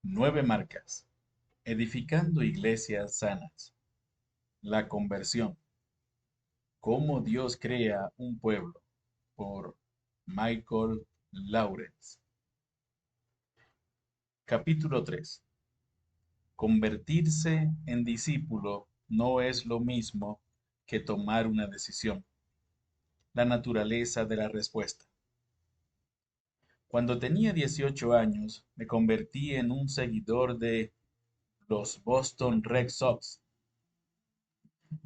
Nueve marcas. Edificando iglesias sanas. La conversión. Cómo Dios crea un pueblo. Por Michael Lawrence. Capítulo 3. Convertirse en discípulo no es lo mismo que tomar una decisión. La naturaleza de la respuesta. Cuando tenía 18 años, me convertí en un seguidor de los Boston Red Sox.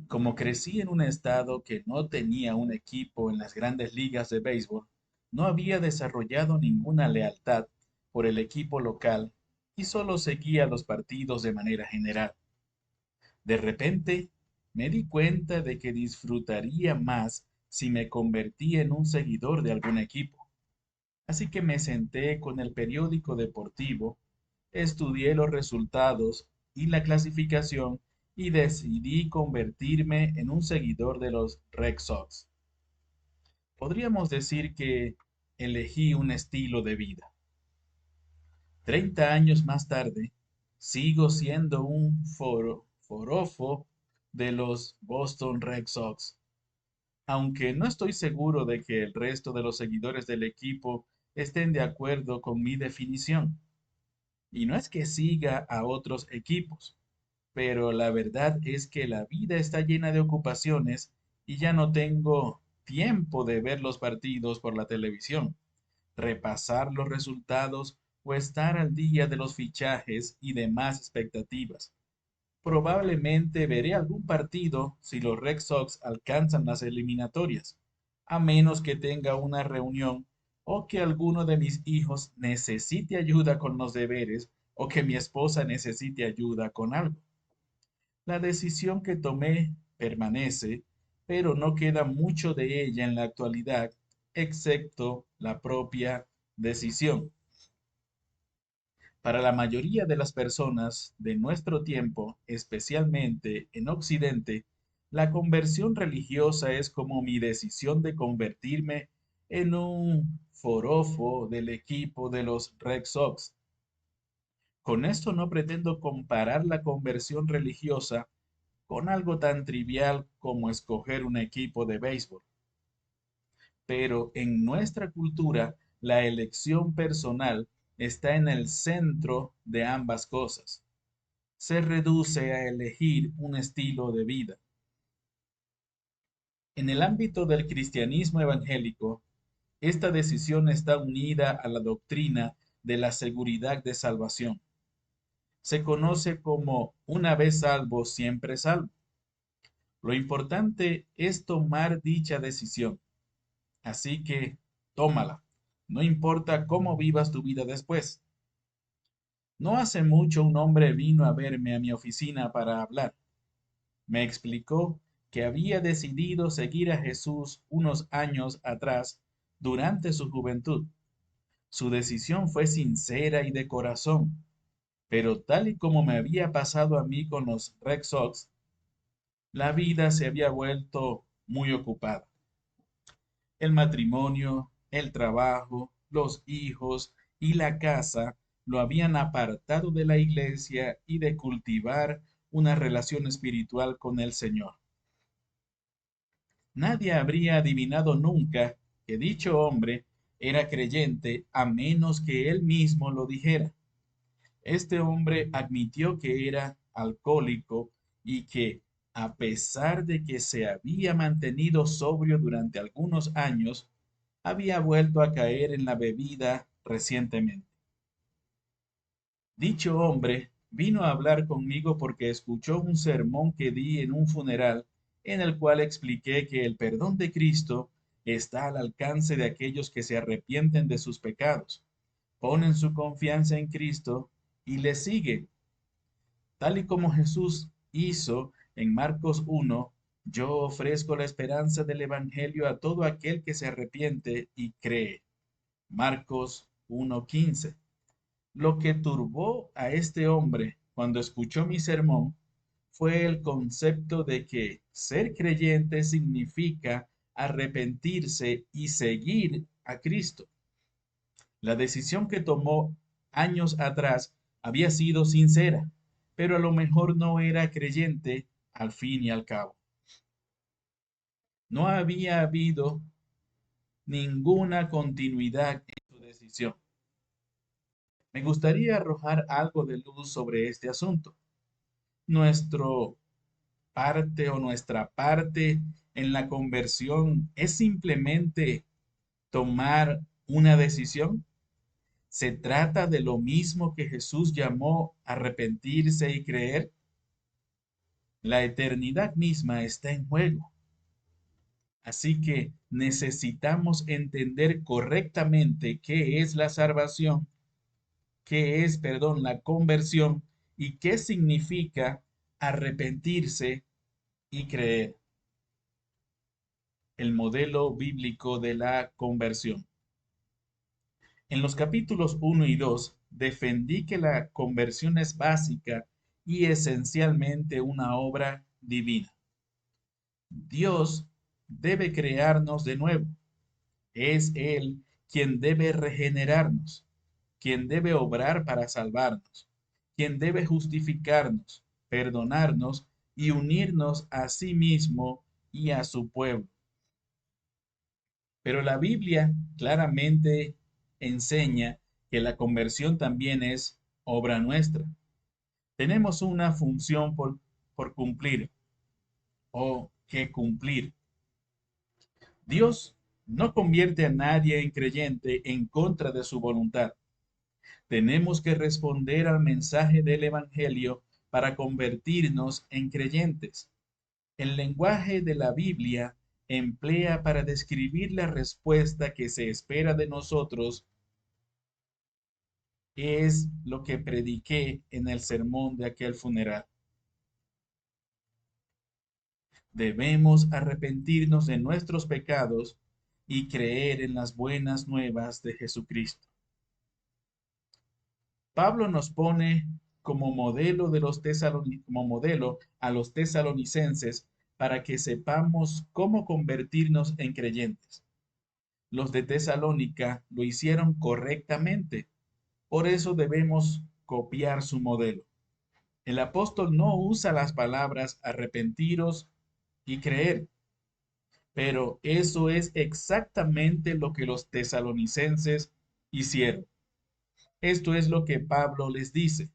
Como crecí en un estado que no tenía un equipo en las grandes ligas de béisbol, no había desarrollado ninguna lealtad por el equipo local y solo seguía los partidos de manera general. De repente, me di cuenta de que disfrutaría más si me convertía en un seguidor de algún equipo. Así que me senté con el periódico deportivo, estudié los resultados y la clasificación y decidí convertirme en un seguidor de los Red Sox. Podríamos decir que elegí un estilo de vida. 30 años más tarde, sigo siendo un forofo de los Boston Red Sox, aunque no estoy seguro de que el resto de los seguidores del equipo estén de acuerdo con mi definición. Y no es que siga a otros equipos, pero la verdad es que la vida está llena de ocupaciones y ya no tengo tiempo de ver los partidos por la televisión, repasar los resultados o estar al día de los fichajes y demás expectativas. Probablemente veré algún partido si los Red Sox alcanzan las eliminatorias, a menos que tenga una reunión o que alguno de mis hijos necesite ayuda con los deberes o que mi esposa necesite ayuda con algo. La decisión que tomé permanece, pero no queda mucho de ella en la actualidad, excepto la propia decisión. Para la mayoría de las personas de nuestro tiempo, especialmente en Occidente, la conversión religiosa es como mi decisión de convertirme en un forofo del equipo de los Red Sox. Con esto no pretendo comparar la conversión religiosa con algo tan trivial como escoger un equipo de béisbol. Pero en nuestra cultura, la elección personal está en el centro de ambas cosas. Se reduce a elegir un estilo de vida. En el ámbito del cristianismo evangélico, esta decisión está unida a la doctrina de la seguridad de salvación. Se conoce como una vez salvo, siempre salvo. Lo importante es tomar dicha decisión. Así que tómala. No importa cómo vivas tu vida después. No hace mucho un hombre vino a verme a mi oficina para hablar. Me explicó que había decidido seguir a Jesús unos años atrás durante su juventud. Su decisión fue sincera y de corazón, pero tal y como me había pasado a mí con los Red Sox, la vida se había vuelto muy ocupada. El matrimonio, el trabajo, los hijos y la casa lo habían apartado de la iglesia y de cultivar una relación espiritual con el Señor. Nadie habría adivinado nunca que dicho hombre era creyente a menos que él mismo lo dijera. Este hombre admitió que era alcohólico y que, a pesar de que se había mantenido sobrio durante algunos años, había vuelto a caer en la bebida recientemente. Dicho hombre vino a hablar conmigo porque escuchó un sermón que di en un funeral en el cual expliqué que el perdón de Cristo está al alcance de aquellos que se arrepienten de sus pecados, ponen su confianza en Cristo y le siguen. Tal y como Jesús hizo en Marcos 1, yo ofrezco la esperanza del Evangelio a todo aquel que se arrepiente y cree. Marcos 1:15. Lo que turbó a este hombre cuando escuchó mi sermón fue el concepto de que ser creyente significa arrepentirse y seguir a Cristo. La decisión que tomó años atrás Había sido sincera, pero a lo mejor no era creyente al fin y al cabo. No había habido ninguna continuidad en su decisión. Me gustaría arrojar algo de luz sobre este asunto. Nuestro parte o nuestra parte en la conversión es simplemente tomar una decisión. ¿Se trata de lo mismo que Jesús llamó arrepentirse y creer? La eternidad misma está en juego. Así que necesitamos entender correctamente qué es la salvación, qué es, perdón, la conversión y qué significa arrepentirse y creer. El modelo bíblico de la conversión. En los capítulos 1 y 2 defendí que la conversión es básica y esencialmente una obra divina. Dios debe crearnos de nuevo. Es Él quien debe regenerarnos, quien debe obrar para salvarnos, quien debe justificarnos, perdonarnos y unirnos a sí mismo y a su pueblo. Pero la Biblia claramente enseña que la conversión también es obra nuestra. Tenemos una función por cumplir o que cumplir. Dios no convierte a nadie en creyente en contra de su voluntad. Tenemos que responder al mensaje del Evangelio para convertirnos en creyentes. El lenguaje de la Biblia emplea para describir la respuesta que se espera de nosotros es lo que prediqué en el sermón de aquel funeral. Debemos arrepentirnos de nuestros pecados y creer en las buenas nuevas de Jesucristo. Pablo nos pone como modelo como modelo a los tesalonicenses para que sepamos cómo convertirnos en creyentes. Los de Tesalónica lo hicieron correctamente, por eso debemos copiar su modelo. El apóstol no usa las palabras arrepentiros y creer, pero eso es exactamente lo que los tesalonicenses hicieron. Esto es lo que Pablo les dice.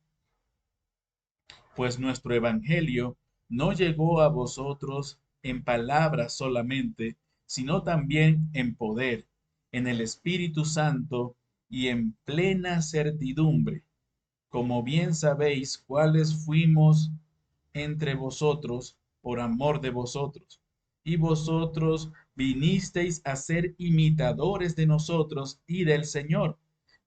Pues nuestro evangelio no llegó a vosotros en palabras solamente, sino también en poder, en el Espíritu Santo y en plena certidumbre, como bien sabéis cuáles fuimos entre vosotros por amor de vosotros. Y vosotros vinisteis a ser imitadores de nosotros y del Señor,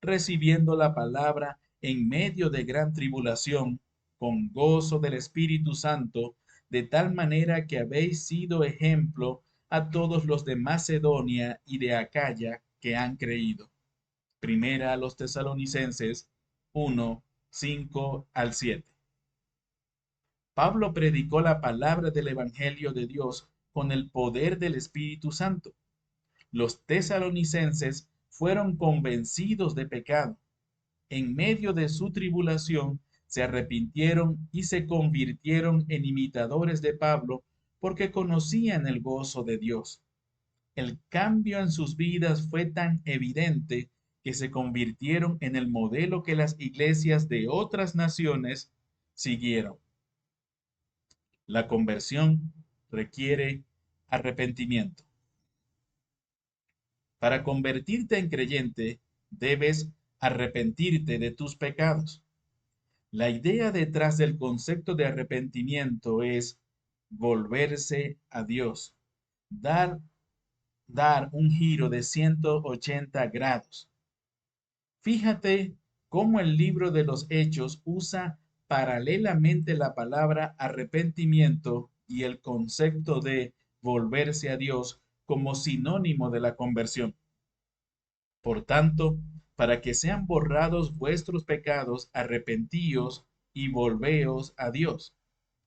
recibiendo la palabra en medio de gran tribulación, con gozo del Espíritu Santo, de tal manera que habéis sido ejemplo a todos los de Macedonia y de Acaya que han creído. Primera a los Tesalonicenses 1, 5 al 7. Pablo predicó la palabra del Evangelio de Dios con el poder del Espíritu Santo. Los tesalonicenses fueron convencidos de pecado. En medio de su tribulación, se arrepintieron y se convirtieron en imitadores de Pablo porque conocían el gozo de Dios. El cambio en sus vidas fue tan evidente que se convirtieron en el modelo que las iglesias de otras naciones siguieron. La conversión requiere arrepentimiento. Para convertirte en creyente, debes arrepentirte de tus pecados. La idea detrás del concepto de arrepentimiento es volverse a Dios, dar, dar un giro de 180 grados. Fíjate cómo el libro de los Hechos usa paralelamente la palabra arrepentimiento y el concepto de volverse a Dios como sinónimo de la conversión. Por tanto, para que sean borrados vuestros pecados, arrepentíos y volveos a Dios.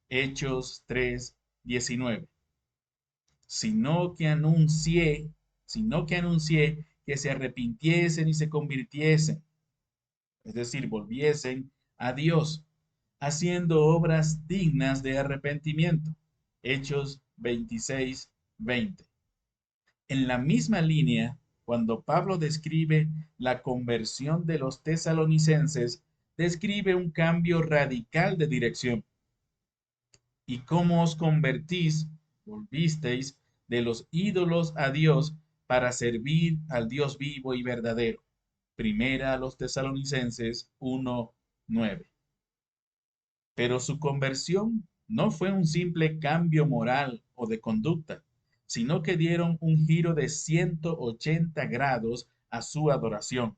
Hechos 3:19. Sino que anuncié, sino que anuncié que se arrepintiesen y se convirtiesen, es decir, volviesen a Dios, haciendo obras dignas de arrepentimiento. Hechos 26:20. En la misma línea, cuando Pablo describe la conversión de los tesalonicenses, describe un cambio radical de dirección. ¿Y cómo os convertís, volvisteis de los ídolos a Dios para servir al Dios vivo y verdadero? Primera a los Tesalonicenses 1:9. Pero su conversión no fue un simple cambio moral o de conducta, sino que dieron un giro de 180 grados a su adoración.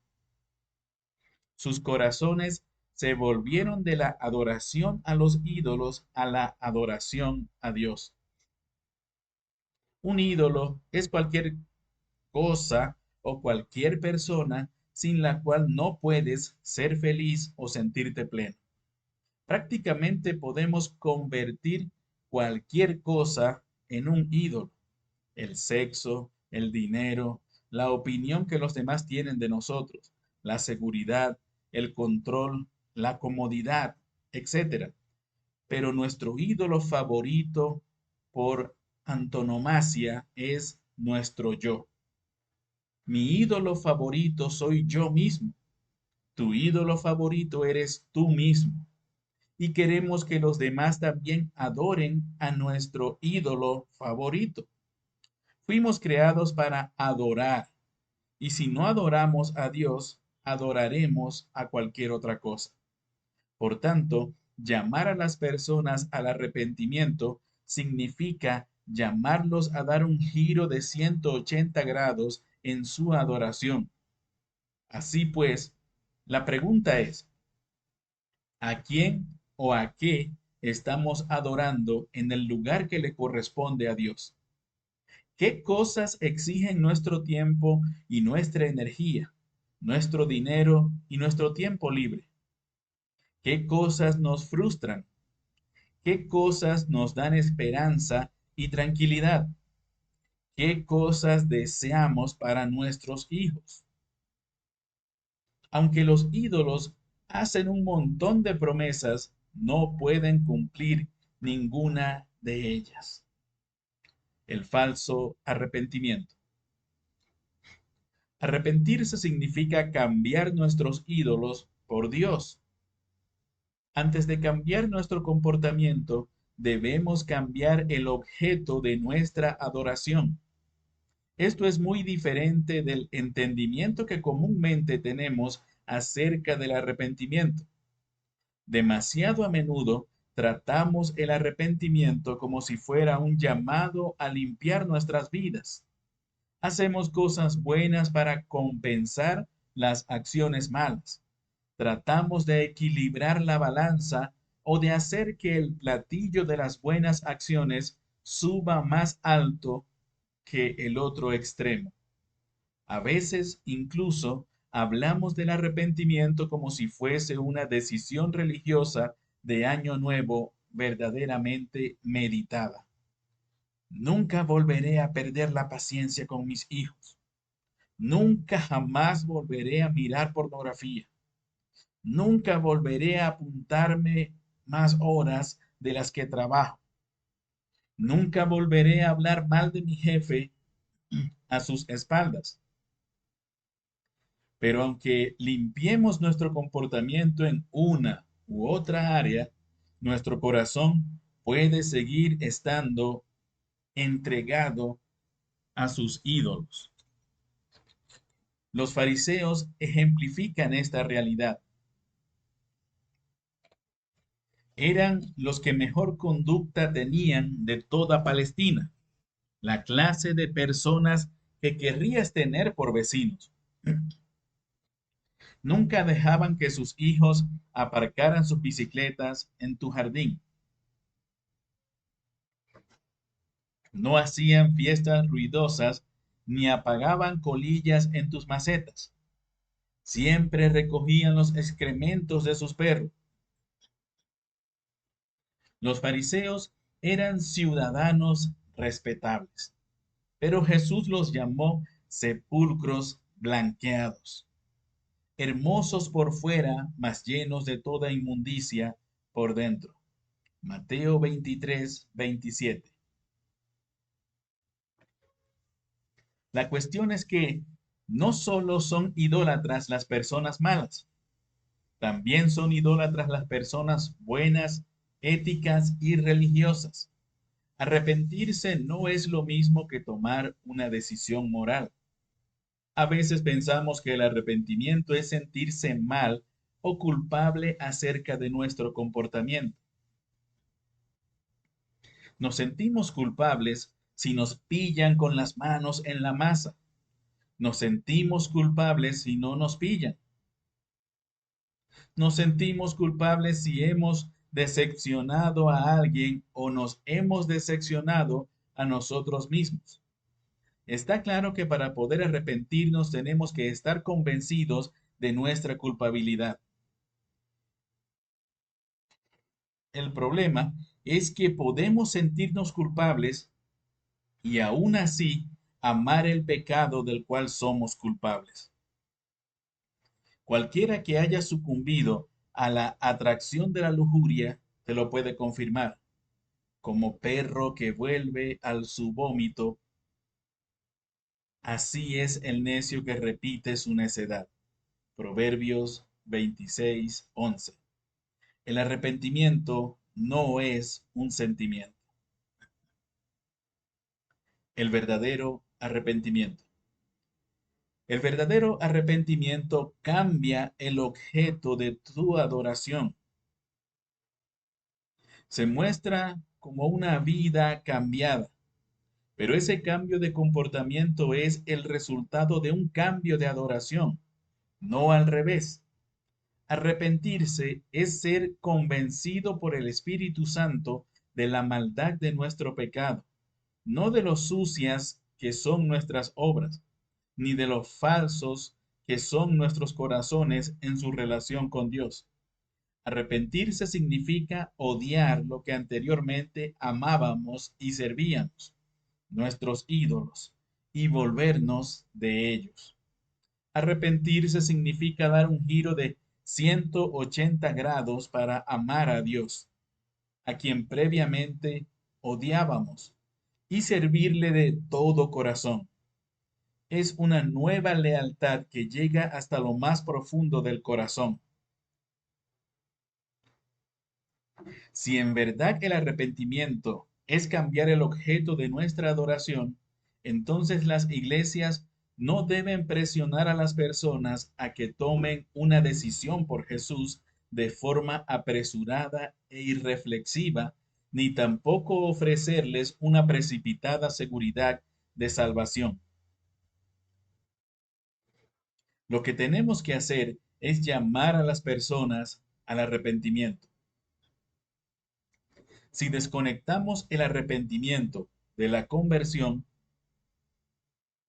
Sus corazones se volvieron de la adoración a los ídolos a la adoración a Dios. Un ídolo es cualquier cosa o cualquier persona sin la cual no puedes ser feliz o sentirte pleno. Prácticamente podemos convertir cualquier cosa en un ídolo. El sexo, el dinero, la opinión que los demás tienen de nosotros, la seguridad, el control, la comodidad, etcétera. Pero nuestro ídolo favorito por antonomasia es nuestro yo. Mi ídolo favorito soy yo mismo. Tu ídolo favorito eres tú mismo. Y queremos que los demás también adoren a nuestro ídolo favorito. Fuimos creados para adorar. Y si no adoramos a Dios, adoraremos a cualquier otra cosa. Por tanto, llamar a las personas al arrepentimiento significa llamarlos a dar un giro de 180 grados en su adoración. Así pues, la pregunta es, ¿a quién o a qué estamos adorando en el lugar que le corresponde a Dios? ¿Qué cosas exigen nuestro tiempo y nuestra energía, nuestro dinero y nuestro tiempo libre? ¿Qué cosas nos frustran? ¿Qué cosas nos dan esperanza y tranquilidad? ¿Qué cosas deseamos para nuestros hijos? Aunque los ídolos hacen un montón de promesas, no pueden cumplir ninguna de ellas. El falso arrepentimiento. Arrepentirse significa cambiar nuestros ídolos por Dios. Antes de cambiar nuestro comportamiento, debemos cambiar el objeto de nuestra adoración. Esto es muy diferente del entendimiento que comúnmente tenemos acerca del arrepentimiento. Demasiado a menudo tratamos el arrepentimiento como si fuera un llamado a limpiar nuestras vidas. Hacemos cosas buenas para compensar las acciones malas. Tratamos de equilibrar la balanza o de hacer que el platillo de las buenas acciones suba más alto que el otro extremo. A veces incluso hablamos del arrepentimiento como si fuese una decisión religiosa de año nuevo verdaderamente meditada. Nunca volveré a perder la paciencia con mis hijos. Nunca jamás volveré a mirar pornografía. Nunca volveré a apuntarme más horas de las que trabajo. Nunca volveré a hablar mal de mi jefe a sus espaldas. Pero aunque limpiemos nuestro comportamiento en una u otra área, nuestro corazón puede seguir estando entregado a sus ídolos. Los fariseos ejemplifican esta realidad. Eran los que mejor conducta tenían de toda Palestina, la clase de personas que querrías tener por vecinos. Nunca dejaban que sus hijos aparcaran sus bicicletas en tu jardín. No hacían fiestas ruidosas ni apagaban colillas en tus macetas. Siempre recogían los excrementos de sus perros. Los fariseos eran ciudadanos respetables, pero Jesús los llamó sepulcros blanqueados. hermosos por fuera, mas llenos de toda inmundicia por dentro. Mateo 23, 27. La cuestión es que no solo son idólatras las personas malas, también son idólatras las personas buenas, éticas y religiosas. Arrepentirse no es lo mismo que tomar una decisión moral. A veces pensamos que el arrepentimiento es sentirse mal o culpable acerca de nuestro comportamiento. Nos sentimos culpables si nos pillan con las manos en la masa. Nos sentimos culpables si no nos pillan. Nos sentimos culpables si hemos decepcionado a alguien o nos hemos decepcionado a nosotros mismos. Está claro que para poder arrepentirnos tenemos que estar convencidos de nuestra culpabilidad. El problema es que podemos sentirnos culpables y aún así amar el pecado del cual somos culpables. Cualquiera que haya sucumbido a la atracción de la lujuria te lo puede confirmar. Como perro que vuelve al su vómito, así es el necio que repite su necedad. Proverbios 26:11. El arrepentimiento no es un sentimiento. El verdadero arrepentimiento. El verdadero arrepentimiento cambia el objeto de tu adoración. Se muestra como una vida cambiada, pero ese cambio de comportamiento es el resultado de un cambio de adoración, no al revés. Arrepentirse es ser convencido por el Espíritu Santo de la maldad de nuestro pecado, no de lo sucias que son nuestras obras, ni de los falsos que son nuestros corazones en su relación con Dios. Arrepentirse significa odiar lo que anteriormente amábamos y servíamos, nuestros ídolos, y volvernos de ellos. Arrepentirse significa dar un giro de 180 grados para amar a Dios, a quien previamente odiábamos, y servirle de todo corazón. Es una nueva lealtad que llega hasta lo más profundo del corazón. Si en verdad el arrepentimiento es cambiar el objeto de nuestra adoración, entonces las iglesias no deben presionar a las personas a que tomen una decisión por Jesús de forma apresurada e irreflexiva, ni tampoco ofrecerles una precipitada seguridad de salvación. Lo que tenemos que hacer es llamar a las personas al arrepentimiento. Si desconectamos el arrepentimiento de la conversión,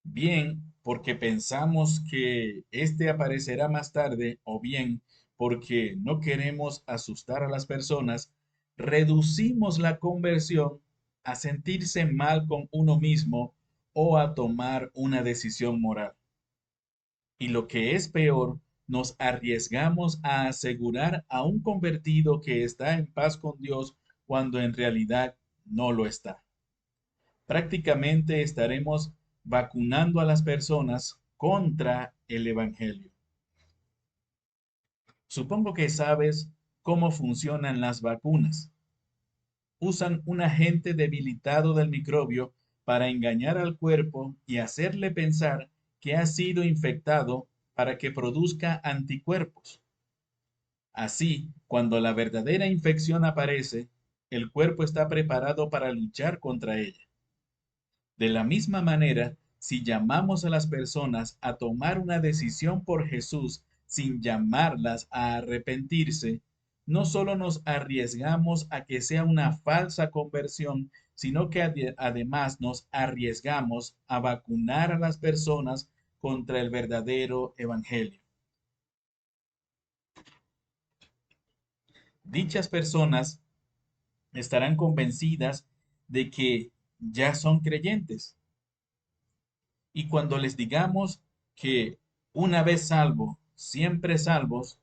bien porque pensamos que éste aparecerá más tarde o bien porque no queremos asustar a las personas, reducimos la conversión a sentirse mal con uno mismo o a tomar una decisión moral. Y lo que es peor, nos arriesgamos a asegurar a un convertido que está en paz con Dios cuando en realidad no lo está. Prácticamente estaremos vacunando a las personas contra el Evangelio. Supongo que sabes cómo funcionan las vacunas. Usan un agente debilitado del microbio para engañar al cuerpo y hacerle pensar que ha sido infectado para que produzca anticuerpos. Así, cuando la verdadera infección aparece, el cuerpo está preparado para luchar contra ella. De la misma manera, si llamamos a las personas a tomar una decisión por Jesús sin llamarlas a arrepentirse, no solo nos arriesgamos a que sea una falsa conversión, sino que además nos arriesgamos a vacunar a las personas contra el verdadero evangelio. Dichas personas estarán convencidas de que ya son creyentes. Y cuando les digamos que una vez salvo siempre salvos,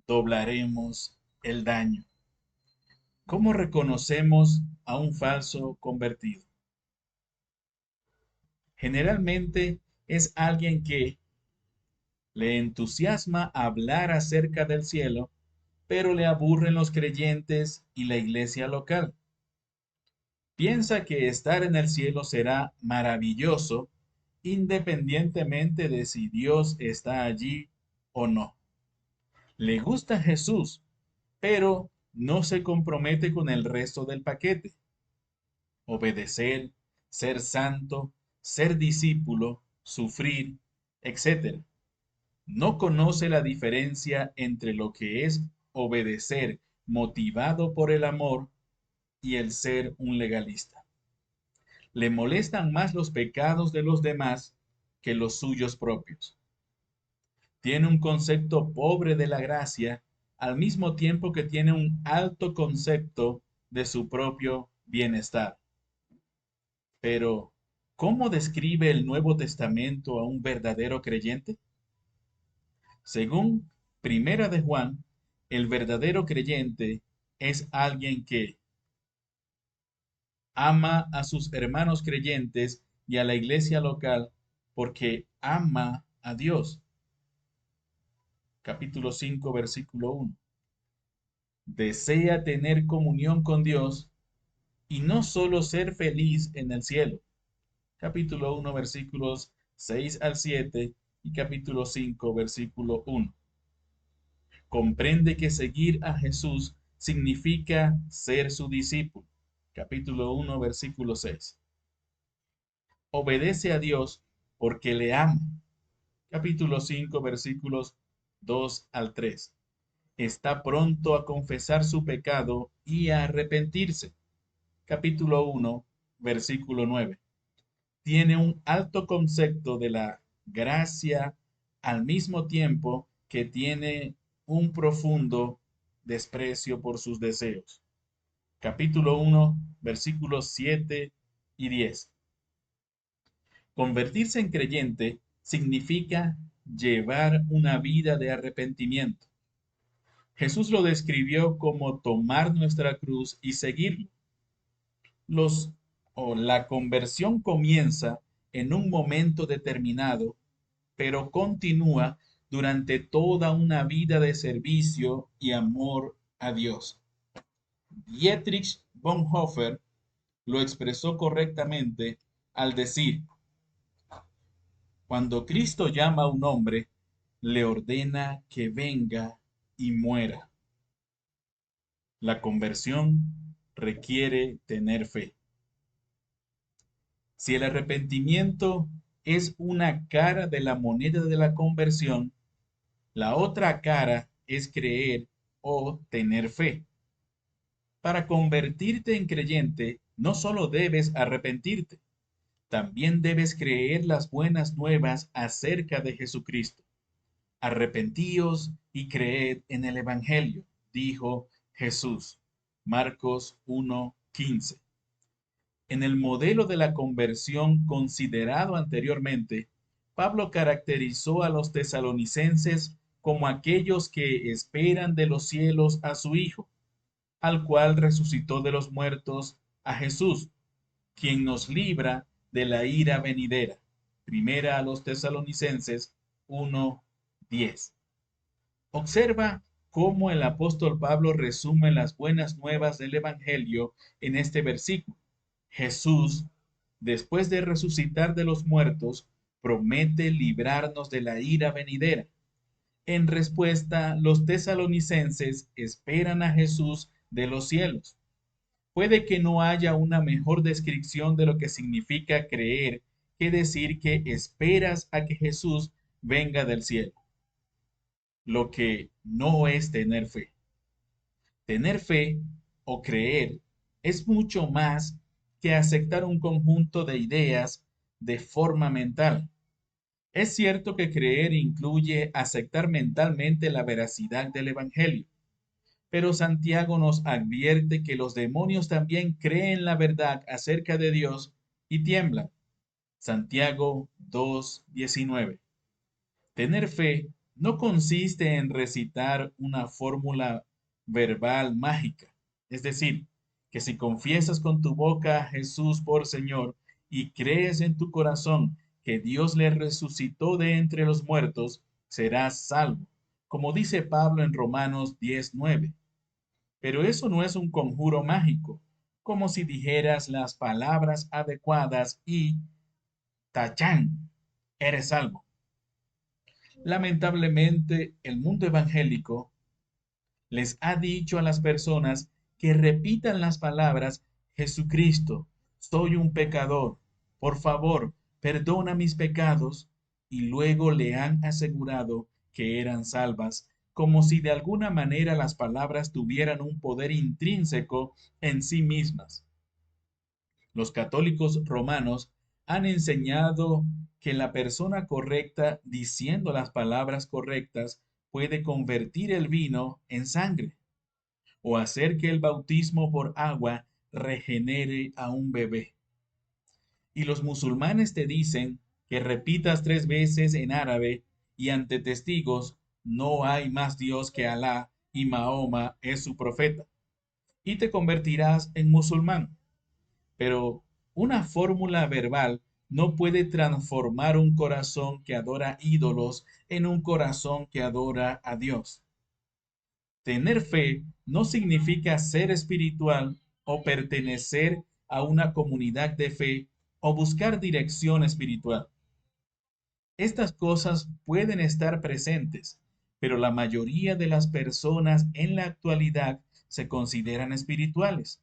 doblaremos el daño. ¿Cómo reconocemos a un falso convertido? Generalmente es alguien que le entusiasma hablar acerca del cielo, pero le aburren los creyentes y la iglesia local. Piensa que estar en el cielo será maravilloso, independientemente de si Dios está allí o no. Le gusta Jesús, pero no se compromete con el resto del paquete. Obedecer, ser santo, ser discípulo, sufrir, etc. No conoce la diferencia entre lo que es obedecer motivado por el amor y el ser un legalista. Le molestan más los pecados de los demás que los suyos propios. Tiene un concepto pobre de la gracia, al mismo tiempo que tiene un alto concepto de su propio bienestar. Pero, ¿cómo describe el Nuevo Testamento a un verdadero creyente? Según Primera de Juan, el verdadero creyente es alguien que ama a sus hermanos creyentes y a la iglesia local porque ama a Dios. Capítulo 5, versículo 1. Desea tener comunión con Dios y no solo ser feliz en el cielo. Capítulo 1, versículos 6 al 7 y capítulo 5, versículo 1. Comprende que seguir a Jesús significa ser su discípulo. Capítulo 1, versículo 6. Obedece a Dios porque le ama. Capítulo 5, versículos 2 al 3. Está pronto a confesar su pecado y a arrepentirse. Capítulo 1, versículo 9. Tiene un alto concepto de la gracia al mismo tiempo que tiene un profundo desprecio por sus deseos. Capítulo 1, versículos 7 y 10. Convertirse en creyente significa llevar una vida de arrepentimiento. Jesús lo describió como tomar nuestra cruz y seguirlo. Los, la conversión comienza en un momento determinado, pero continúa durante toda una vida de servicio y amor a Dios. Dietrich Bonhoeffer lo expresó correctamente al decir: cuando Cristo llama a un hombre, le ordena que venga y muera. La conversión requiere tener fe. Si el arrepentimiento es una cara de la moneda de la conversión, la otra cara es creer o tener fe. Para convertirte en creyente, no solo debes arrepentirte, también debes creer las buenas nuevas acerca de Jesucristo. Arrepentíos y creed en el Evangelio, dijo Jesús. Marcos 1:15. En el modelo de la conversión considerado anteriormente, Pablo caracterizó a los tesalonicenses como aquellos que esperan de los cielos a su Hijo, al cual resucitó de los muertos, a Jesús, quien nos libra de la ira venidera. Primera a los tesalonicenses 1:10. Observa cómo el apóstol Pablo resume las buenas nuevas del Evangelio en este versículo. Jesús, después de resucitar de los muertos, promete librarnos de la ira venidera. En respuesta, los tesalonicenses esperan a Jesús de los cielos. Puede que no haya una mejor descripción de lo que significa creer que decir que esperas a que Jesús venga del cielo. Lo que no es tener fe. Tener fe o creer es mucho más que aceptar un conjunto de ideas de forma mental. Es cierto que creer incluye aceptar mentalmente la veracidad del Evangelio, pero Santiago nos advierte que los demonios también creen la verdad acerca de Dios y tiemblan. Santiago 2:19. Tener fe no consiste en recitar una fórmula verbal mágica. Es decir, que si confiesas con tu boca a Jesús por Señor y crees en tu corazón que Dios le resucitó de entre los muertos, serás salvo, como dice Pablo en Romanos 10:9. Pero eso no es un conjuro mágico, como si dijeras las palabras adecuadas y tachán, eres salvo. Lamentablemente, el mundo evangélico les ha dicho a las personas que repitan las palabras: Jesucristo, soy un pecador, por favor, perdona mis pecados, y luego le han asegurado que eran salvas, como si de alguna manera las palabras tuvieran un poder intrínseco en sí mismas. Los católicos romanos han enseñado que la persona correcta, diciendo las palabras correctas, puede convertir el vino en sangre o hacer que el bautismo por agua regenere a un bebé. Y los musulmanes te dicen que repitas 3 veces en árabe y ante testigos: no hay más Dios que Alá y Mahoma es su profeta. Y te convertirás en musulmán. Pero una fórmula verbal no puede transformar un corazón que adora ídolos en un corazón que adora a Dios. Tener fe no significa ser espiritual o pertenecer a una comunidad de fe o buscar dirección espiritual. Estas cosas pueden estar presentes, pero la mayoría de las personas en la actualidad se consideran espirituales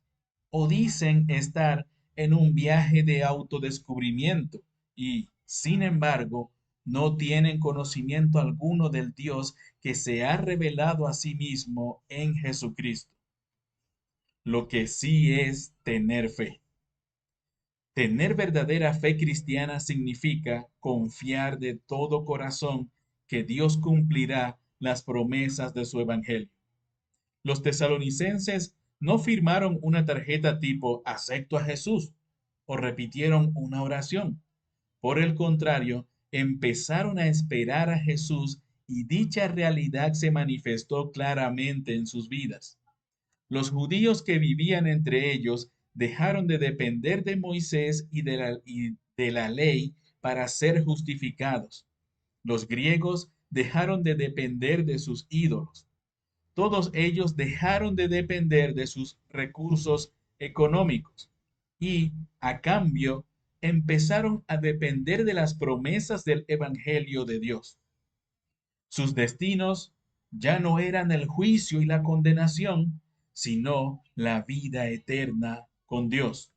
o dicen estar en un viaje de autodescubrimiento y, sin embargo, no tienen conocimiento alguno del Dios que se ha revelado a sí mismo en Jesucristo. Lo que sí es tener fe. Tener verdadera fe cristiana significa confiar de todo corazón que Dios cumplirá las promesas de su evangelio. Los tesalonicenses no firmaron una tarjeta tipo acepto a Jesús o repitieron una oración. Por el contrario, empezaron a esperar a Jesús y dicha realidad se manifestó claramente en sus vidas. Los judíos que vivían entre ellos dejaron de depender de Moisés y de la ley para ser justificados. Los griegos dejaron de depender de sus ídolos. Todos ellos dejaron de depender de sus recursos económicos y, a cambio, empezaron a depender de las promesas del Evangelio de Dios. Sus destinos ya no eran el juicio y la condenación, sino la vida eterna con Dios.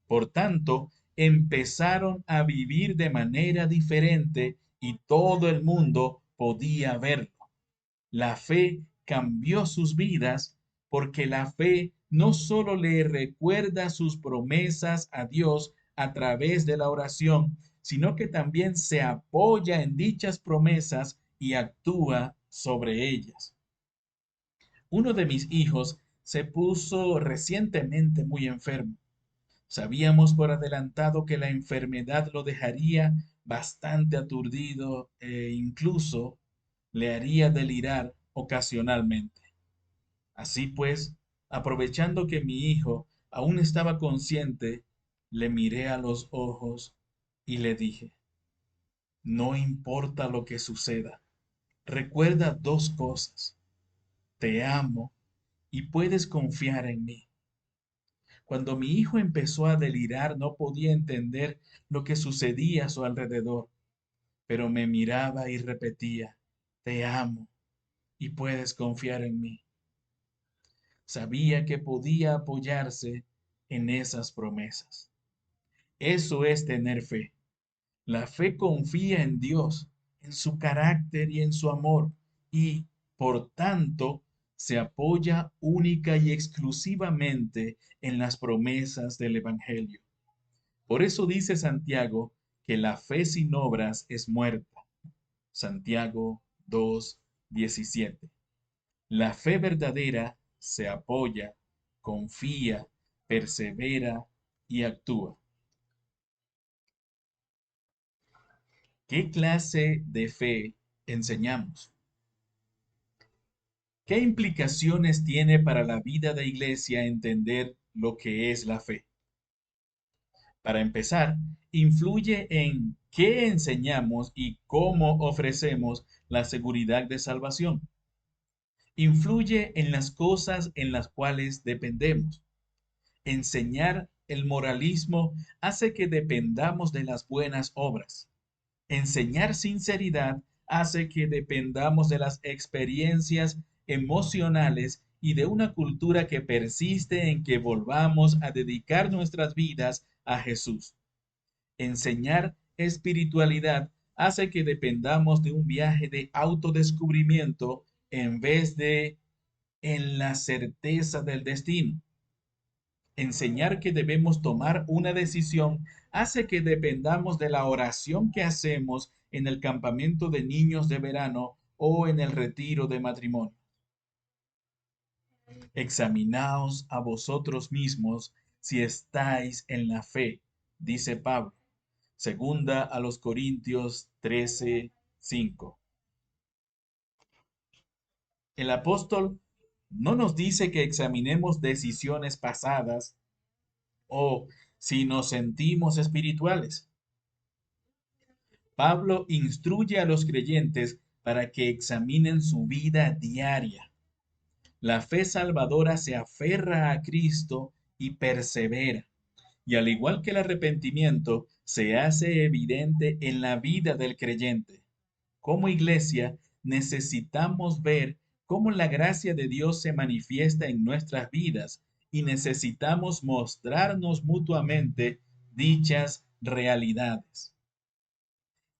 Por tanto, empezaron a vivir de manera diferente y todo el mundo podía verlo. La fe cambió sus vidas porque la fe no solo le recuerda sus promesas a Dios a través de la oración, sino que también se apoya en dichas promesas y actúa sobre ellas. Uno de mis hijos se puso recientemente muy enfermo. Sabíamos por adelantado que la enfermedad lo dejaría bastante aturdido e incluso le haría delirar ocasionalmente. Así pues, aprovechando que mi hijo aún estaba consciente, le miré a los ojos y le dije: no importa lo que suceda, recuerda 2 cosas. Te amo y puedes confiar en mí. Cuando mi hijo empezó a delirar, no podía entender lo que sucedía a su alrededor, pero me miraba y repetía: te amo y puedes confiar en mí. Sabía que podía apoyarse en esas promesas. Eso es tener fe. La fe confía en Dios, en su carácter y en su amor, y, por tanto, se apoya única y exclusivamente en las promesas del Evangelio. Por eso dice Santiago que la fe sin obras es muerta. Santiago 2:17. La fe verdadera se apoya, confía, persevera y actúa. ¿Qué clase de fe enseñamos. ¿Qué implicaciones tiene para la vida de iglesia entender lo que es la fe? Para empezar, influye en qué enseñamos y cómo ofrecemos la seguridad de salvación. Influye en las cosas en las cuales dependemos. Enseñar el moralismo hace que dependamos de las buenas obras. Enseñar sinceridad hace que dependamos de las experiencias emocionales y de una cultura que persiste en que volvamos a dedicar nuestras vidas a Jesús. Enseñar espiritualidad hace que dependamos de un viaje de autodescubrimiento en vez de en la certeza del destino. Enseñar que debemos tomar una decisión hace que dependamos de la oración que hacemos en el campamento de niños de verano o en el retiro de matrimonio. Examinaos a vosotros mismos si estáis en la fe, dice Pablo. Segunda a los Corintios 13:5. El apóstol no nos dice que examinemos decisiones pasadas o si nos sentimos espirituales. Pablo instruye a los creyentes para que examinen su vida diaria. La fe salvadora se aferra a Cristo y persevera. Y al igual que el arrepentimiento, se hace evidente en la vida del creyente. Como iglesia, necesitamos ver cómo la gracia de Dios se manifiesta en nuestras vidas y necesitamos mostrarnos mutuamente dichas realidades.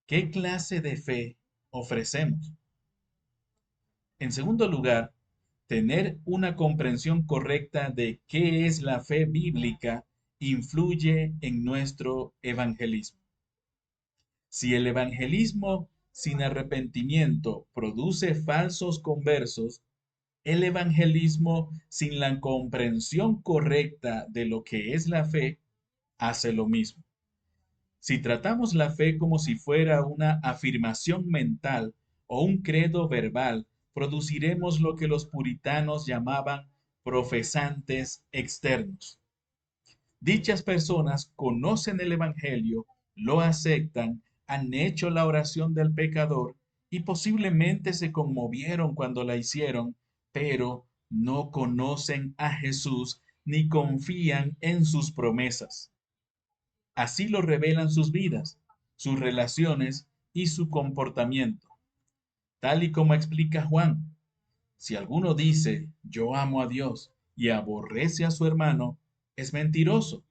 ¿Qué clase de fe ofrecemos? En segundo lugar, tener una comprensión correcta de qué es la fe bíblica influye en nuestro evangelismo. Si el evangelismo sin arrepentimiento produce falsos conversos, el evangelismo sin la comprensión correcta de lo que es la fe hace lo mismo. Si tratamos la fe como si fuera una afirmación mental o un credo verbal, produciremos lo que los puritanos llamaban profesantes externos. Dichas personas conocen el Evangelio, lo aceptan, han hecho la oración del pecador y posiblemente se conmovieron cuando la hicieron, pero no conocen a Jesús ni confían en sus promesas. Así lo revelan sus vidas, sus relaciones y su comportamiento. Tal y como explica Juan, si alguno dice, yo amo a Dios y aborrece a su hermano, es mentiroso,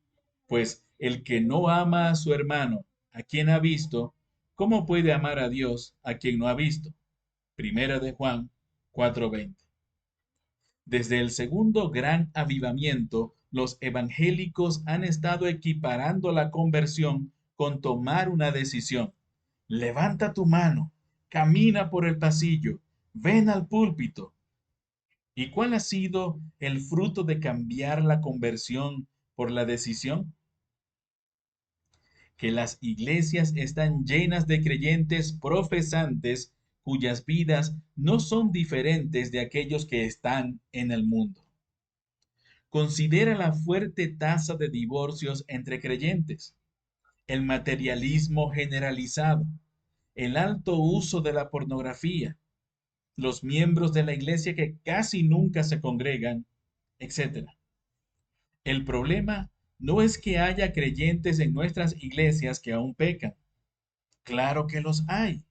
pues el que no ama a su hermano, a quien ha visto, ¿cómo puede amar a Dios a quien no ha visto? Primera de Juan 4:20. Desde el segundo gran avivamiento, los evangélicos han estado equiparando la conversión con tomar una decisión. Levanta tu mano, camina por el pasillo, ven al púlpito. ¿Y cuál ha sido el fruto de cambiar la conversión por la decisión? Que las iglesias están llenas de creyentes profesantes cuyas vidas no son diferentes de aquellos que están en el mundo. Considera la fuerte tasa de divorcios entre creyentes, el materialismo generalizado, el alto uso de la pornografía, los miembros de la iglesia que casi nunca se congregan, etcétera. El problema no es que haya creyentes en nuestras iglesias que aún pecan. Claro que los hay.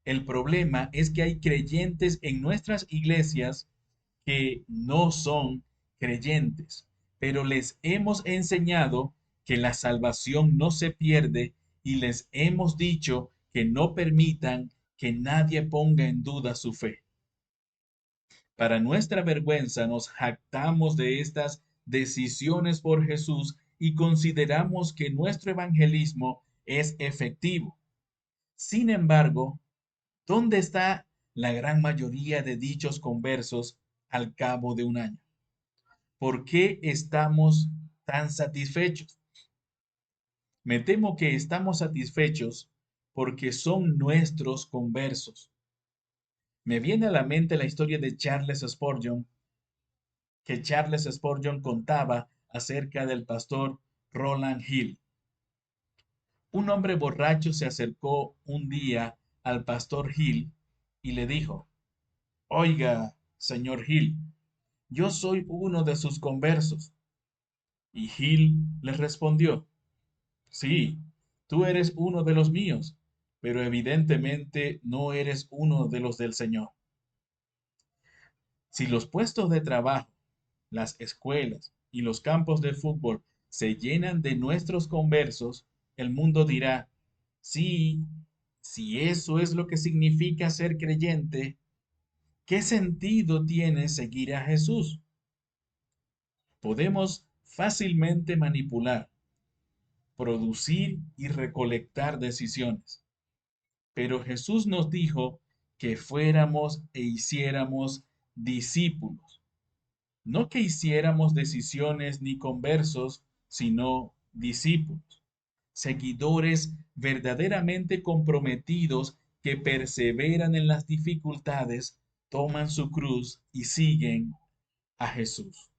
El problema es que hay creyentes en nuestras iglesias que no son creyentes, pero les hemos enseñado que la salvación no se pierde y les hemos dicho que no permitan que nadie ponga en duda su fe. Para nuestra vergüenza nos jactamos de estas decisiones por Jesús y consideramos que nuestro evangelismo es efectivo. Sin embargo, ¿dónde está la gran mayoría de dichos conversos al cabo de un año? ¿Por qué estamos tan satisfechos? Me temo que estamos satisfechos porque son nuestros conversos. Me viene a la mente la historia de Charles Spurgeon, que Charles Spurgeon contaba acerca del pastor Roland Hill. Un hombre borracho se acercó un día al pastor Hill y le dijo: Oiga, señor Hill, yo soy uno de sus conversos. Y Hill le respondió: Sí, tú eres uno de los míos, pero evidentemente no eres uno de los del Señor. Si los puestos de trabajo, las escuelas y los campos de fútbol se llenan de nuestros conversos, el mundo dirá: sí, si eso es lo que significa ser creyente, ¿qué sentido tiene seguir a Jesús? Podemos fácilmente manipular, producir y recolectar decisiones, pero Jesús nos dijo que fuéramos e hiciéramos discípulos. No que hiciéramos decisiones ni conversos, sino discípulos, seguidores verdaderamente comprometidos que perseveran en las dificultades, toman su cruz y siguen a Jesús.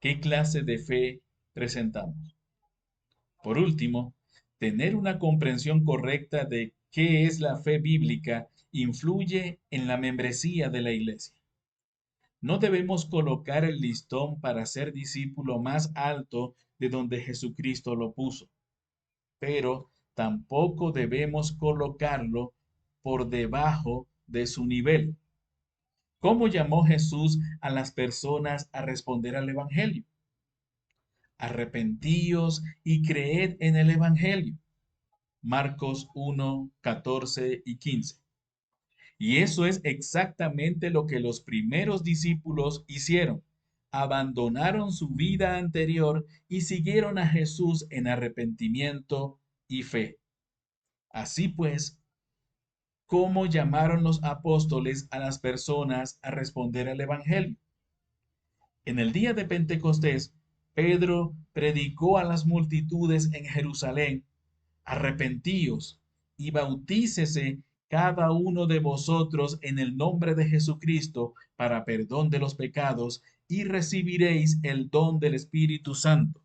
¿Qué clase de fe presentamos? Por último, tener una comprensión correcta de qué es la fe bíblica influye en la membresía de la iglesia. No debemos colocar el listón para ser discípulo más alto de donde Jesucristo lo puso, pero tampoco debemos colocarlo por debajo de su nivel. ¿Cómo llamó Jesús a las personas a responder al Evangelio? Arrepentíos y creed en el Evangelio. Marcos 1, 14 y 15. Y eso es exactamente lo que los primeros discípulos hicieron. Abandonaron su vida anterior y siguieron a Jesús en arrepentimiento y fe. Así pues, ¿cómo llamaron los apóstoles a las personas a responder al Evangelio? En el día de Pentecostés, Pedro predicó a las multitudes en Jerusalén: arrepentíos y bautícese cada uno de vosotros en el nombre de Jesucristo para perdón de los pecados y recibiréis el don del Espíritu Santo.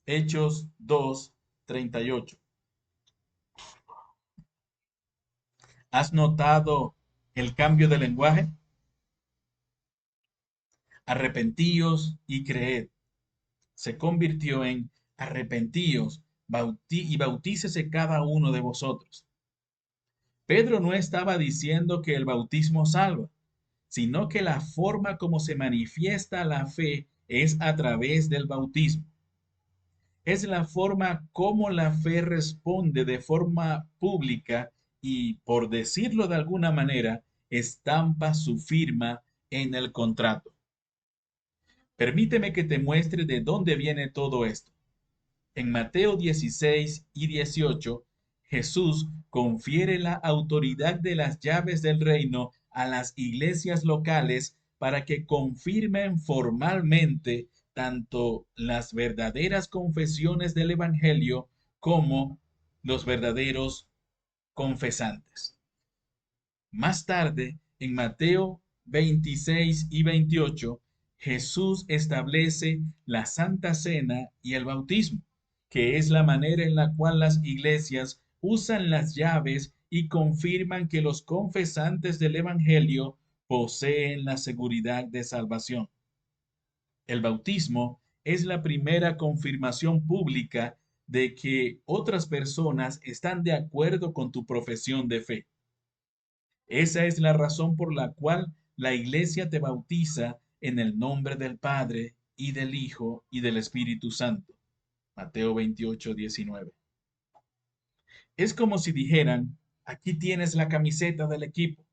Hechos 2:38. ¿Has notado el cambio de lenguaje? Arrepentíos y creed. Se convirtió en arrepentíos y bautícese cada uno de vosotros. Pedro no estaba diciendo que el bautismo salva, sino que la forma como se manifiesta la fe es a través del bautismo. Es la forma como la fe responde de forma pública y, por decirlo de alguna manera, estampa su firma en el contrato. Permíteme que te muestre de dónde viene todo esto. En Mateo 16 y 18, Jesús confiere la autoridad de las llaves del reino a las iglesias locales para que confirmen formalmente tanto las verdaderas confesiones del Evangelio como los verdaderos confesantes. Más tarde, en Mateo 26 y 28, Jesús establece la Santa Cena y el bautismo, que es la manera en la cual las iglesias usan las llaves y confirman que los confesantes del Evangelio poseen la seguridad de salvación. El bautismo es la primera confirmación pública de que otras personas están de acuerdo con tu profesión de fe. Esa es la razón por la cual la iglesia te bautiza en el nombre del Padre y del Hijo y del Espíritu Santo. Mateo 28:19. Es como si dijeran: aquí tienes la camiseta del equipo.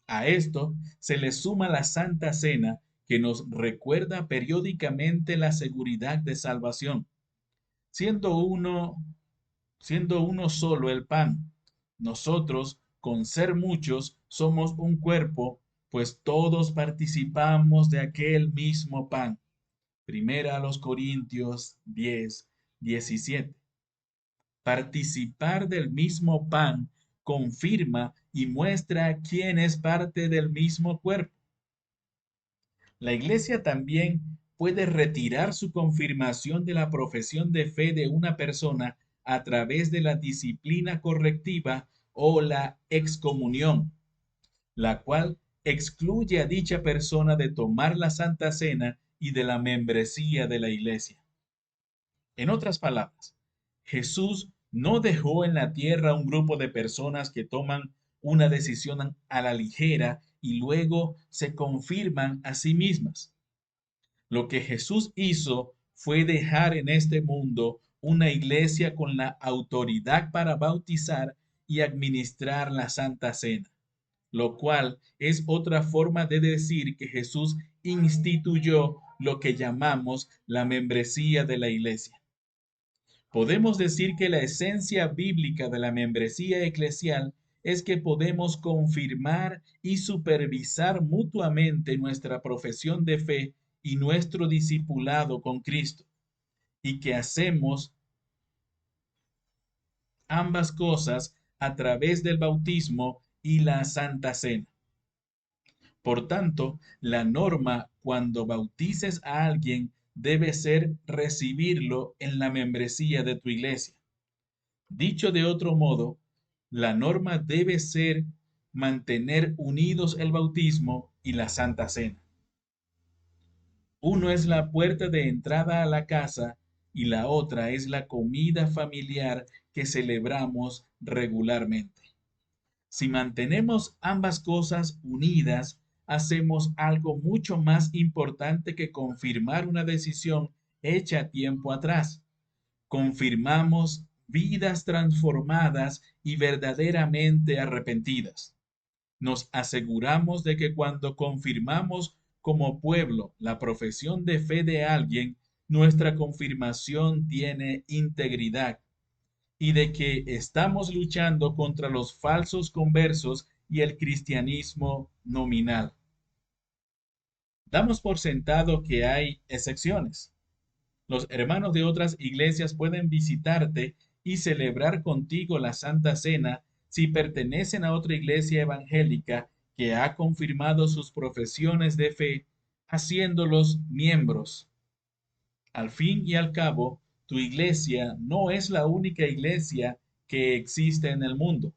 A esto se le suma la Santa Cena, que nos recuerda periódicamente la seguridad de salvación, siendo uno, siendo uno solo el pan. Nosotros, con ser muchos, somos un cuerpo, pues todos participamos de aquel mismo pan. Primera a los Corintios 10:17. Participar del mismo pan confirma y muestra quién es parte del mismo cuerpo. La Iglesia también puede retirar su confirmación de la profesión de fe de una persona a través de la disciplina correctiva o la excomunión, la cual excluye a dicha persona de tomar la Santa Cena y de la membresía de la Iglesia. En otras palabras, Jesús no dejó en la tierra un grupo de personas que toman una decisión a la ligera y luego se confirman a sí mismas. Lo que Jesús hizo fue dejar en este mundo una iglesia con la autoridad para bautizar y administrar la Santa Cena, lo cual es otra forma de decir que Jesús instituyó lo que llamamos la membresía de la iglesia. Podemos decir que la esencia bíblica de la membresía eclesial es que podemos confirmar y supervisar mutuamente nuestra profesión de fe y nuestro discipulado con Cristo, y que hacemos ambas cosas a través del bautismo y la Santa Cena. Por tanto, la norma cuando bautices a alguien debe ser recibirlo en la membresía de tu iglesia. Dicho de otro modo, la norma debe ser mantener unidos el bautismo y la Santa Cena. Uno es la puerta de entrada a la casa y la otra es la comida familiar que celebramos regularmente. Si mantenemos ambas cosas unidas, hacemos algo mucho más importante que confirmar una decisión hecha tiempo atrás. Confirmamos vidas transformadas y verdaderamente arrepentidas. Nos aseguramos de que cuando confirmamos como pueblo la profesión de fe de alguien, nuestra confirmación tiene integridad y de que estamos luchando contra los falsos conversos y el cristianismo nominal. Damos por sentado que hay excepciones. Los hermanos de otras iglesias pueden visitarte y celebrar contigo la Santa Cena si pertenecen a otra iglesia evangélica que ha confirmado sus profesiones de fe, haciéndolos miembros. Al fin y al cabo, tu iglesia no es la única iglesia que existe en el mundo.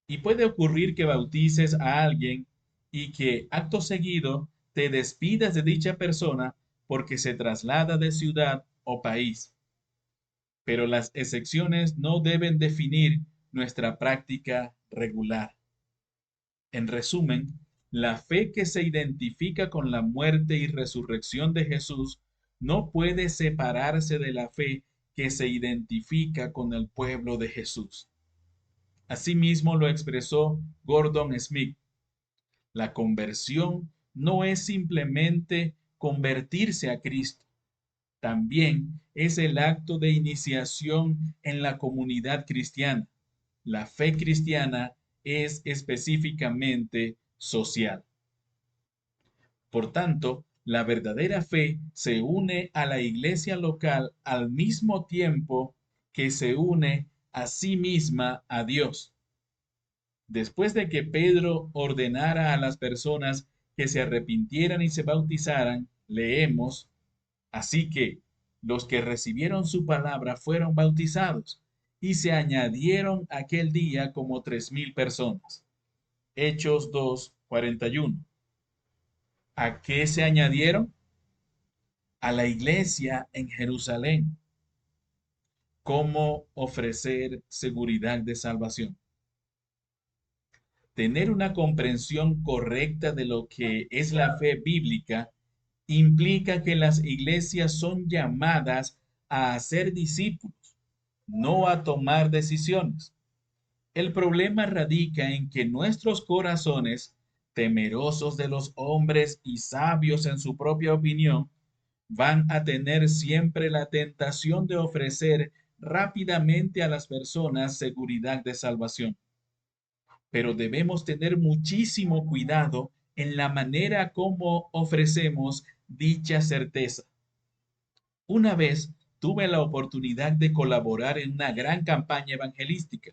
Y puede ocurrir que bautices a alguien y que acto seguido te despidas de dicha persona porque se traslada de ciudad o país. Pero las excepciones no deben definir nuestra práctica regular. En resumen, la fe que se identifica con la muerte y resurrección de Jesús no puede separarse de la fe que se identifica con el pueblo de Jesús. Asimismo lo expresó Gordon Smith. La conversión no es simplemente convertirse a Cristo, también es el acto de iniciación en la comunidad cristiana. La fe cristiana es específicamente social. Por tanto, la verdadera fe se une a la iglesia local al mismo tiempo que se une a sí misma a Dios. Después de que Pedro ordenara a las personas que se arrepintieran y se bautizaran, leemos, así que los que recibieron su palabra fueron bautizados y se añadieron aquel día como 3,000 personas. Hechos 2:41. ¿A qué se añadieron? A la iglesia en Jerusalén. ¿Cómo ofrecer seguridad de salvación? Tener una comprensión correcta de lo que es la fe bíblica implica que las iglesias son llamadas a hacer discípulos, no a tomar decisiones. El problema radica en que nuestros corazones, temerosos de los hombres y sabios en su propia opinión, van a tener siempre la tentación de ofrecer rápidamente a las personas seguridad de salvación. Pero debemos tener muchísimo cuidado en la manera como ofrecemos dicha certeza. Una vez tuve la oportunidad de colaborar en una gran campaña evangelística.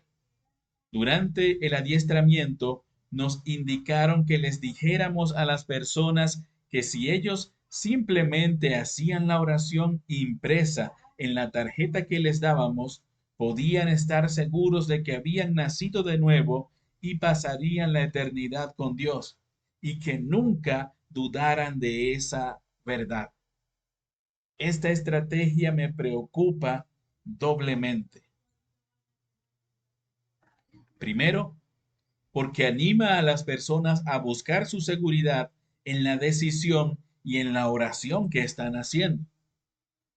Durante el adiestramiento nos indicaron que les dijéramos a las personas que si ellos simplemente hacían la oración impresa en la tarjeta que les dábamos, podían estar seguros de que habían nacido de nuevo y pasarían la eternidad con Dios, y que nunca dudaran de esa verdad. Esta estrategia me preocupa doblemente. Primero, porque anima a las personas a buscar su seguridad en la decisión y en la oración que están haciendo.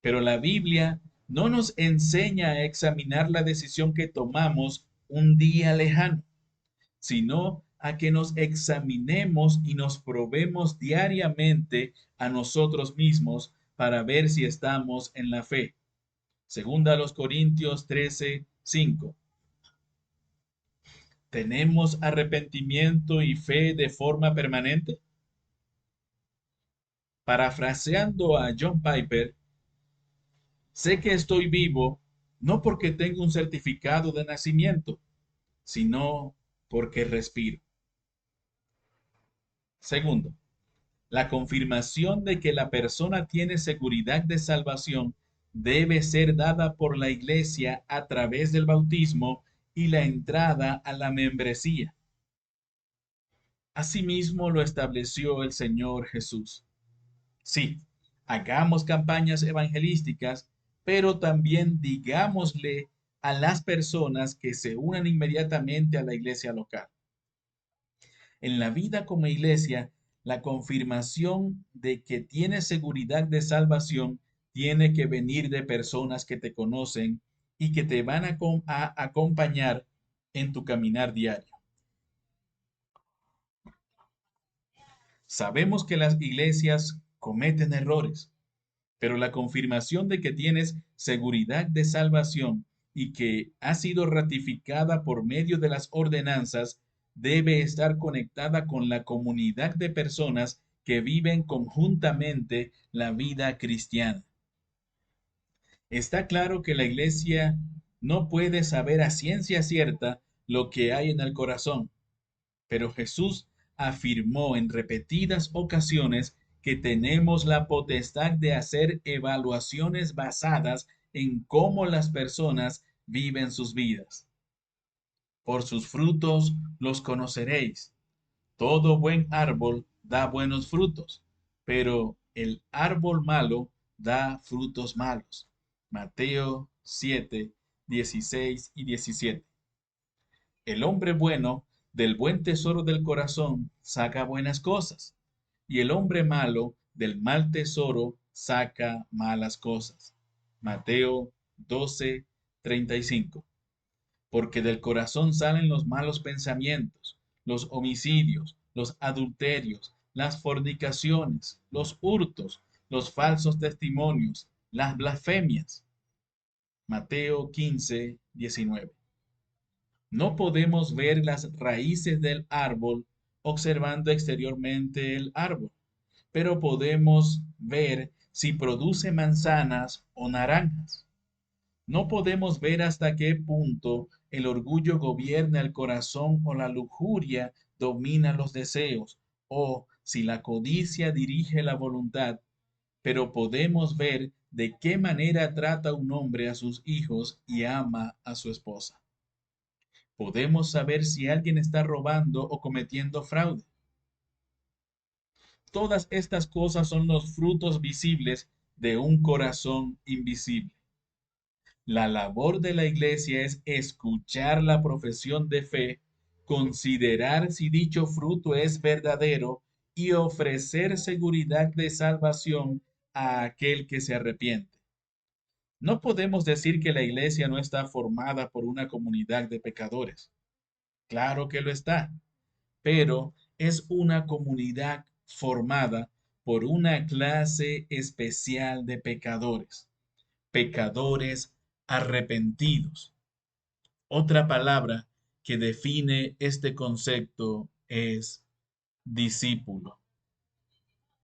Pero la Biblia no nos enseña a examinar la decisión que tomamos un día lejano, sino a que nos examinemos y nos probemos diariamente a nosotros mismos para ver si estamos en la fe. Segunda a los Corintios 13:5. ¿Tenemos arrepentimiento y fe de forma permanente? Parafraseando a John Piper, sé que estoy vivo no porque tengo un certificado de nacimiento, sino porque respiro. Segundo, la confirmación de que la persona tiene seguridad de salvación debe ser dada por la iglesia a través del bautismo y la entrada a la membresía. Asimismo lo estableció el Señor Jesús. Sí, hagamos campañas evangelísticas, pero también digámosle a las personas que se unan inmediatamente a la iglesia local. En la vida como iglesia, la confirmación de que tienes seguridad de salvación tiene que venir de personas que te conocen y que te van a acompañar en tu caminar diario. Sabemos que las iglesias cometen errores, pero la confirmación de que tienes seguridad de salvación y que ha sido ratificada por medio de las ordenanzas debe estar conectada con la comunidad de personas que viven conjuntamente la vida cristiana. Está claro que la iglesia no puede saber a ciencia cierta lo que hay en el corazón, pero Jesús afirmó en repetidas ocasiones que tenemos la potestad de hacer evaluaciones basadas en cómo las personas viven sus vidas. Por sus frutos los conoceréis. Todo buen árbol da buenos frutos, pero el árbol malo da frutos malos. Mateo 7:16 y 17. El hombre bueno del buen tesoro del corazón saca buenas cosas, y el hombre malo del mal tesoro saca malas cosas. Mateo 12:35. Porque del corazón salen los malos pensamientos, los homicidios, los adulterios, las fornicaciones, los hurtos, los falsos testimonios, las blasfemias. Mateo 15:19. No podemos ver las raíces del árbol observando exteriormente el árbol, pero podemos ver si produce manzanas o naranjas. No podemos ver hasta qué punto el orgullo gobierna el corazón o la lujuria domina los deseos, o si la codicia dirige la voluntad, pero podemos ver de qué manera trata un hombre a sus hijos y ama a su esposa. Podemos saber si alguien está robando o cometiendo fraude. Todas estas cosas son los frutos visibles de un corazón invisible. La labor de la iglesia es escuchar la profesión de fe, considerar si dicho fruto es verdadero y ofrecer seguridad de salvación a aquel que se arrepiente. No podemos decir que la iglesia no está formada por una comunidad de pecadores. Claro que lo está, pero es una comunidad formada por una clase especial de pecadores, pecadores arrepentidos. Otra palabra que define este concepto es discípulo.